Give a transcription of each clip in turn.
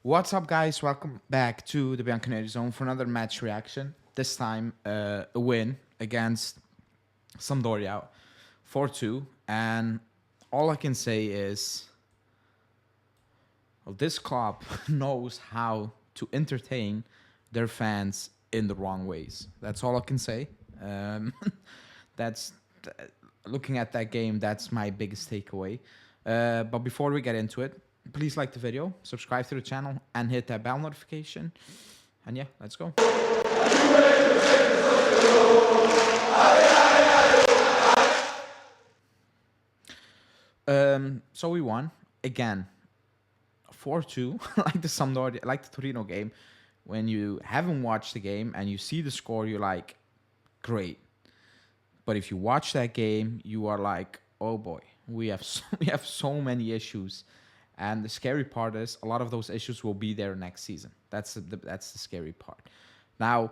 What's up, guys? Welcome back to the Bianconeri Zone for another match reaction. This time, a win against Sampdoria 4-2. And all I can say is, well, this club knows how to entertain their fans in the wrong ways. That's all I can say. Um, that's looking at that game. That's my biggest takeaway. But before we get into it, please like the video, subscribe to the channel, and hit that bell notification. And yeah, let's go. So we won again, 4-2, like the Sampdoria, like the Torino game. When you haven't watched the game and you see the score, you're like, great. But if you watch that game, you are like, oh boy, we have so many issues. And the scary part is a lot of those issues will be there next season. That's the scary part. Now,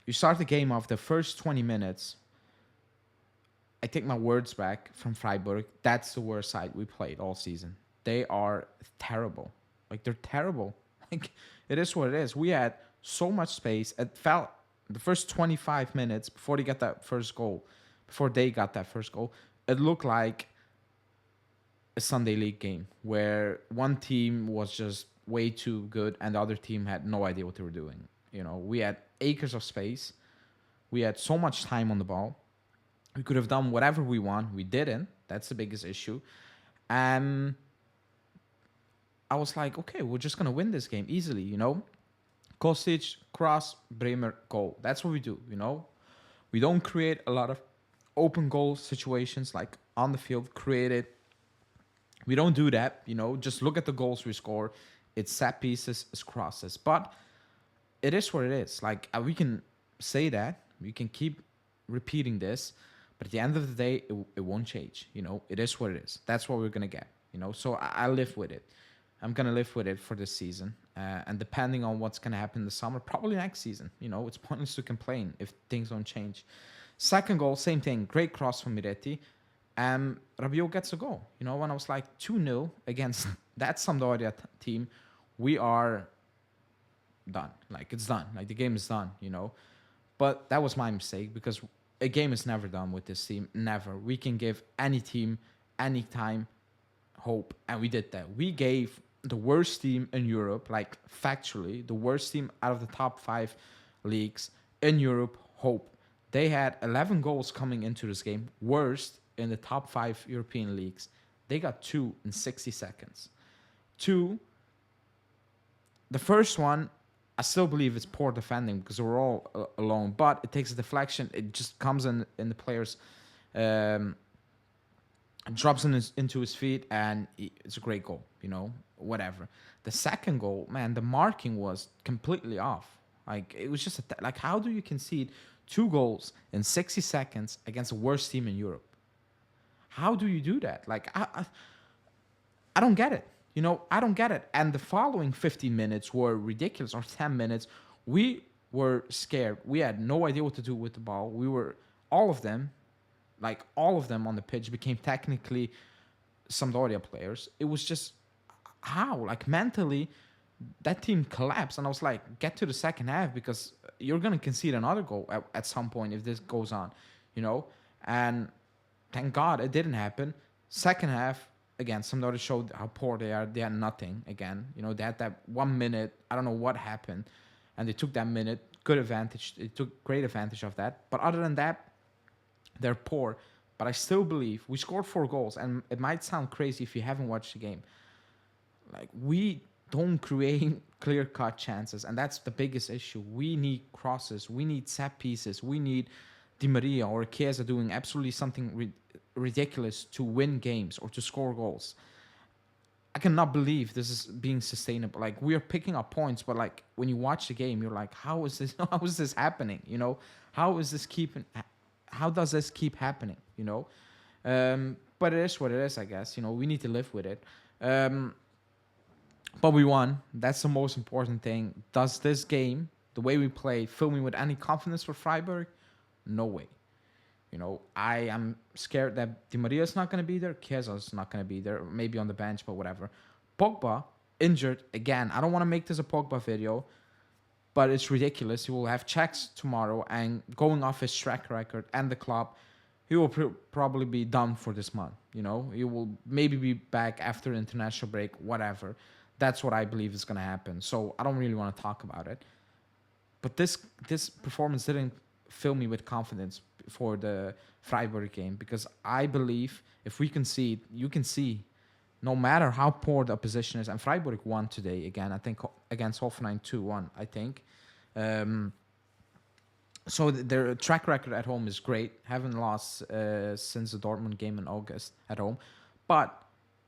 you start the game off the first 20 minutes. I take my words back from Freiburg. That's the worst side we played all season. They are terrible. Like, they're terrible. Like, it is what it is. We had so much space. It felt the first 25 minutes before they got that first goal, it looked like a Sunday league game where one team was just way too good and the other team had no idea what they were doing. You know, we had acres of space. We had so much time on the ball. We could have done whatever we want. We didn't. That's the biggest issue. And I was like, okay, we're just going to win this game easily, you know. Kostic, cross, Bremer, goal. That's what we do, you know. We don't create a lot of open goal situations like on the field, created. We don't do that, you know. Just look at the goals we score. It's set pieces, it's crosses. But it is what it is. Like, we can say that. We can keep repeating this. But at the end of the day, it won't change. You know, it is what it is. That's what we're going to get, you know. So I live with it. I'm going to live with it for this season. And depending on what's going to happen this summer, probably next season. You know, it's pointless to complain if things don't change. Second goal, same thing. Great cross from Miretti. And Rabiot gets a goal. You know, when I was like 2-0 against that Sampdoria team, we are done. Like, it's done. Like, the game is done, you know. But that was my mistake because a game is never done with this team. Never. We can give any team, anytime, hope. And we did that. We gave the worst team in Europe, like factually, the worst team out of the top 5 leagues in Europe, hope. They had 11 goals coming into this game, worst in the top 5 European leagues. They got 2 in 60 seconds. 2. The first one, I still believe it's poor defending because we're all alone, but it takes a deflection. It just comes in the player's, drops into his feet, and it's a great goal, you know, whatever. The second goal, man, the marking was completely off. Like, it was just, like, how do you concede 2 goals in 60 seconds against the worst team in Europe? How do you do that? Like, I don't get it. You know, I don't get it. And the following 15 minutes were ridiculous, or 10 minutes. We were scared. We had no idea what to do with the ball. We were, all of them on the pitch became technically Sampdoria players. It was just, how? Like, mentally, that team collapsed. And I was like, get to the second half because you're going to concede another goal at some point if this goes on, you know? And thank God it didn't happen. Second half, again, Sampdoria showed how poor they are. They had nothing again. You know, they had that 1 minute. I don't know what happened. And they took that minute. Good advantage. They took great advantage of that. But other than that, they're poor. But I still believe we scored 4 goals. And it might sound crazy if you haven't watched the game. Like, we don't create clear-cut chances. And that's the biggest issue. We need crosses. We need set pieces. We need Di Maria or Chiesa doing absolutely something ridiculous to win games or to score goals. I cannot believe this is being sustainable. Like, we are picking up points, but like, when you watch the game, you're like, how is this happening? You know, how does this keep happening? You know, but it is what it is, I guess. You know, we need to live with it. But we won. That's the most important thing. Does this game, the way we play, fill me with any confidence for Freiburg? No way. You know, I am scared that Di Maria is not going to be there. Chiesa is not going to be there. Maybe on the bench, but whatever. Pogba injured again. I don't want to make this a Pogba video, but it's ridiculous. He will have checks tomorrow, and going off his track record and the club, he will probably be done for this month. He will maybe be back after international break, whatever. That's what I believe is going to happen. So I don't really want to talk about it. But this performance didn't fill me with confidence for the Freiburg game, because I believe if we concede, you can see no matter how poor the opposition is, and Freiburg won today again, I think, against Hoffenheim 2-1, I think. So their track record at home is great. Haven't lost since the Dortmund game in August at home. But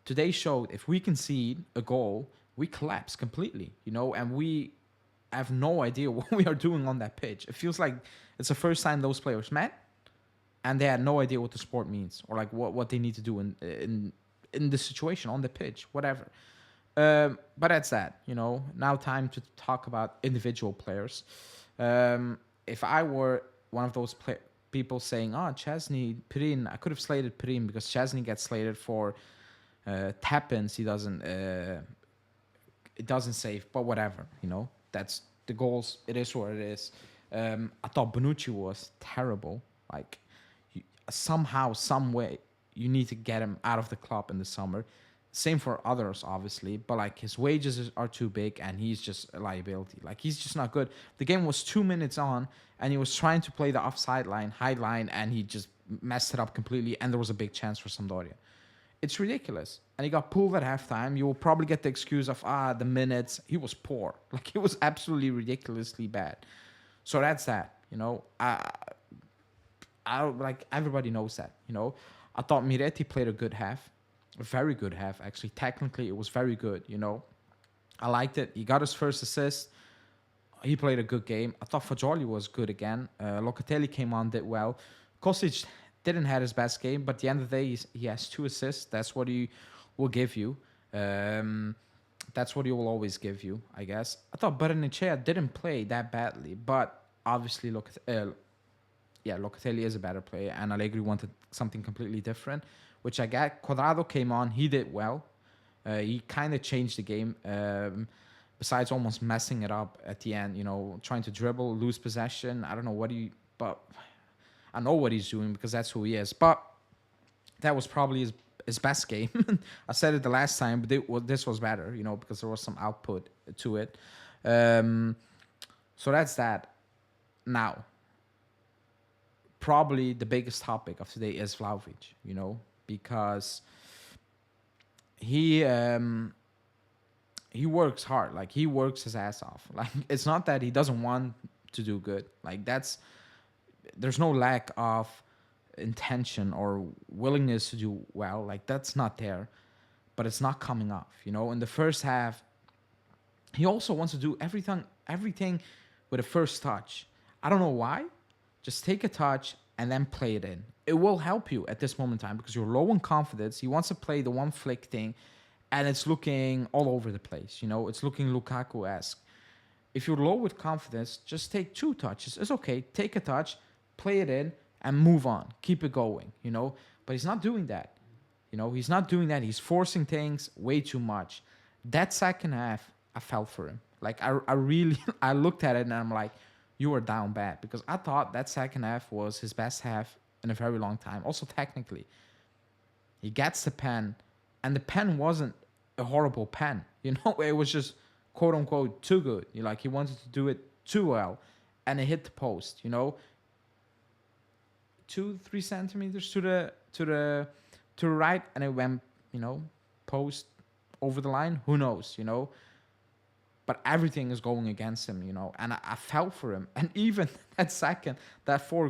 today showed if we concede a goal, we collapse completely, and we have no idea what we are doing on that pitch. It feels like it's the first time those players met, and they had no idea what the sport means, or like what they need to do in the situation on the pitch, whatever. But that's that. Now time to talk about individual players. If I were one of those people saying, Chesney, Perin, I could have slated Perin because Chesney gets slated for tap-ins. He doesn't. It doesn't save, but whatever. That's the goals. It is what it is. I thought Bonucci was terrible. Like, somehow, some way, you need to get him out of the club in the summer. Same for others, obviously, but like his wages are too big, and he's just a liability. Like, he's just not good. The game was 2 minutes on, and he was trying to play the offside line, high line, and he just messed it up completely. And there was a big chance for Sampdoria. It's ridiculous. And he got pulled at halftime. You will probably get the excuse of the minutes. He was poor. Like, he was absolutely ridiculously bad. So that's that. I like, everybody knows that. I thought Miretti played a good half. A very good half, actually. Technically, it was very good, I liked it. He got his first assist. He played a good game. I thought Fagioli was good again. Locatelli came on, did well. Kostic didn't have his best game, but at the end of the day, he has 2 assists. That's what he will give you. That's what he will always give you, I guess. I thought Barrenechea didn't play that badly, but obviously Locatelli is a better player, and Allegri wanted something completely different, which I get. Quadrado came on. He did well. He kind of changed the game, besides almost messing it up at the end, trying to dribble, lose possession. I don't know but I know what he's doing because that's who he is. But that was probably his best game. I said it the last time, but this was better, because there was some output to it. So that's that. Now, probably the biggest topic of today is Vlahovic, because he works hard. Like, he works his ass off. Like, it's not that he doesn't want to do good. Like, there's no lack of intention or willingness to do well. Like, that's not there, but it's not coming off. In the first half, he also wants to do everything with a first touch. I don't know why. Just take a touch and then play it in. It will help you at this moment in time because you're low in confidence. He wants to play the one flick thing, and it's looking all over the place. It's looking Lukaku-esque. If you're low with confidence, just take 2 touches. It's okay. Take a touch, play it in, and move on. Keep it going, But he's not doing that. He's not doing that. He's forcing things way too much. That second half, I felt for him. Like, I really, I looked at it and I'm like, you were down bad, because I thought that second half was his best half in a very long time. Also, technically, he gets the pen, and the pen wasn't a horrible pen. It was just quote unquote too good. He wanted to do it too well, and it hit the post. 2-3 centimeters to the right, and it went post over the line. Who knows? But everything is going against him, and I felt for him. And even that 4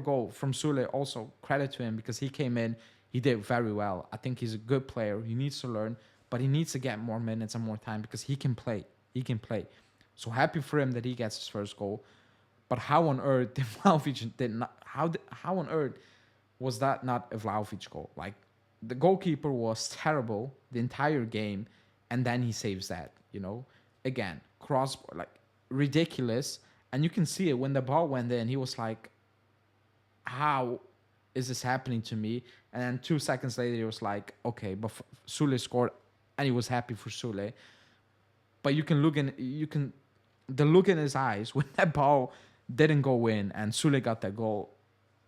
goal from Sule, also credit to him, because he came in, he did very well. I think he's a good player. He needs to learn, but he needs to get more minutes and more time because he can play. So happy for him that he gets his first goal. But how on earth did Vlahovic how on earth was that not a Vlahovic goal? Like, the goalkeeper was terrible the entire game, and then he saves that, Again, cross, like, ridiculous. And you can see it when the ball went in. He was like, how is this happening to me? And then 2 seconds later, he was like, okay, but Sule scored, and he was happy for Sule. but the look in his eyes when that ball didn't go in and Sule got that goal,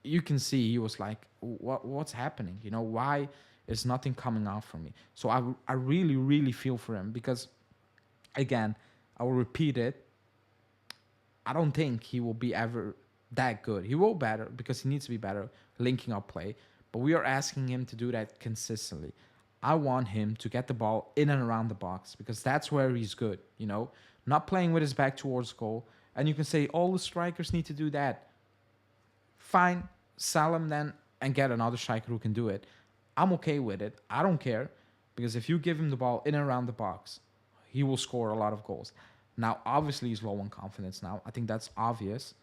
you can see he was like, what's happening? You know, why is nothing coming out from me? So I really, really feel for him because, again, I will repeat it. I don't think he will be ever that good. He will better because he needs to be better linking up play. But we are asking him to do that consistently. I want him to get the ball in and around the box because that's where he's good, you know, not playing with his back towards goal. And you can say all the strikers need to do that. Fine, sell him then and get another striker who can do it. I'm okay with it. I don't care because if you give him the ball in and around the box, he will score a lot of goals. Now, obviously, he's low on confidence now. I think that's obvious.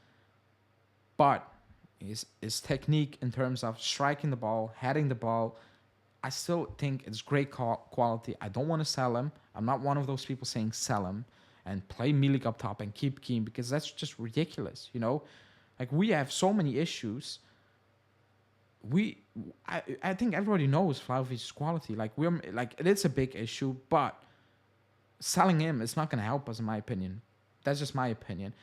But his technique in terms of striking the ball, heading the ball, I still think it's great quality. I don't want to sell him. I'm not one of those people saying sell him and play Milik up top and keep Keane because that's just ridiculous, you know? Like, we have so many issues. I think everybody knows Vlahovic's quality. Like, it's a big issue, but selling him is not going to help us, in my opinion. That's just my opinion.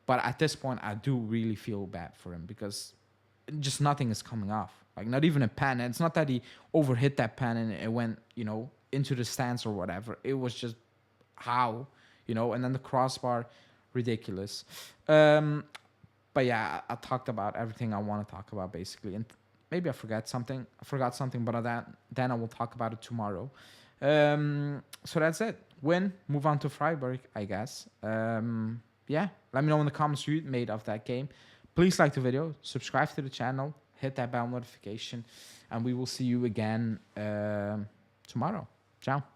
But at this point, I do really feel bad for him because just nothing is coming off. Like, not even a pen. And it's not that he overhit that pen and it went, you know, into the stands or whatever. It was just how, you know, and then the crossbar, ridiculous. But yeah, I talked about everything I want to talk about, basically. And maybe I forgot something, but then I will talk about it tomorrow. So that's it. Win, move on to Freiburg, I guess. Yeah, let me know in the comments what you made of that game. Please like the video, subscribe to the channel, hit that bell notification, and we will see you again tomorrow. Ciao.